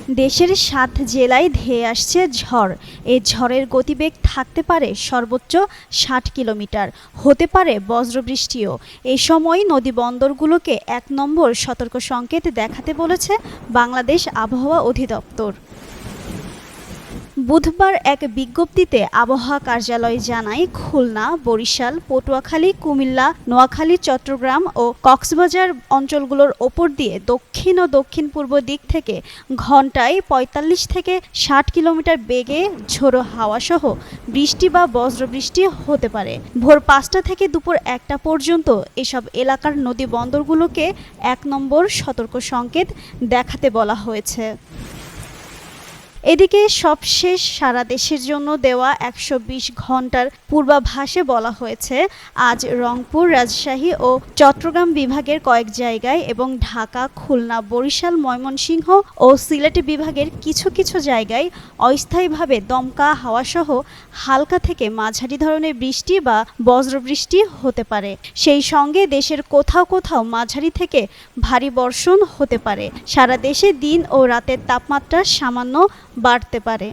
দেশের ৭ জেলায় ধেয়ে আসছে ঝড়। এই ঝড়ের গতিবেগ থাকতে পারে সর্বোচ্চ ৬০ কিলোমিটার, হতে পারে বজ্রবৃষ্টিও। এই সময় নদী বন্দরগুলোকে ১ নম্বর সতর্ক সংকেত দেখাতে বলেছে বাংলাদেশ আবহাওয়া অধিদপ্তর। বুধবার এক বিজ্ঞপ্তিতে আবহাওয়া কার্যালয় জানায়, খুলনা, বরিশাল, পটুয়াখালী, কুমিল্লা, নোয়াখালী, চট্টগ্রাম ও কক্সবাজার অঞ্চলগুলোর ওপর দিয়ে দক্ষিণ ও দক্ষিণ-পূর্ব দিক থেকে ঘন্টায় ৪৫ থেকে ৬০ কিলোমিটার বেগে ঝোড়ো হাওয়াসহ বৃষ্টি বা বজ্রবৃষ্টি হতে পারে। ভোর ৫টা থেকে দুপুর ১টা পর্যন্ত এসব এলাকার নদী বন্দরগুলোকে ১ নম্বর সতর্ক সংকেত দেখাতে বলা হয়েছে। এদিকে সবশেষ সারা দেশের জন্য দেওয়া ১২০ ঘন্টার পূর্বাভাসে বলা হয়েছে, আজ রংপুর, রাজশাহী ও চট্টগ্রাম বিভাগের কয়েক জায়গায় এবং ঢাকা, খুলনা, বরিশাল, ময়মনসিংহ ও সিলেট বিভাগের কিছু কিছু জায়গায় অস্থায়ীভাবে দমকা হাওয়াসহ হালকা থেকে মাঝারি ধরনের বৃষ্টি বা বজ্রবৃষ্টি হতে পারে। সেই সঙ্গে দেশের কোথাও কোথাও মাঝারি থেকে ভারী বর্ষণ হতে পারে। সারা দেশে দিন ও রাতের তাপমাত্রা সামান্য বাড়তে পারে।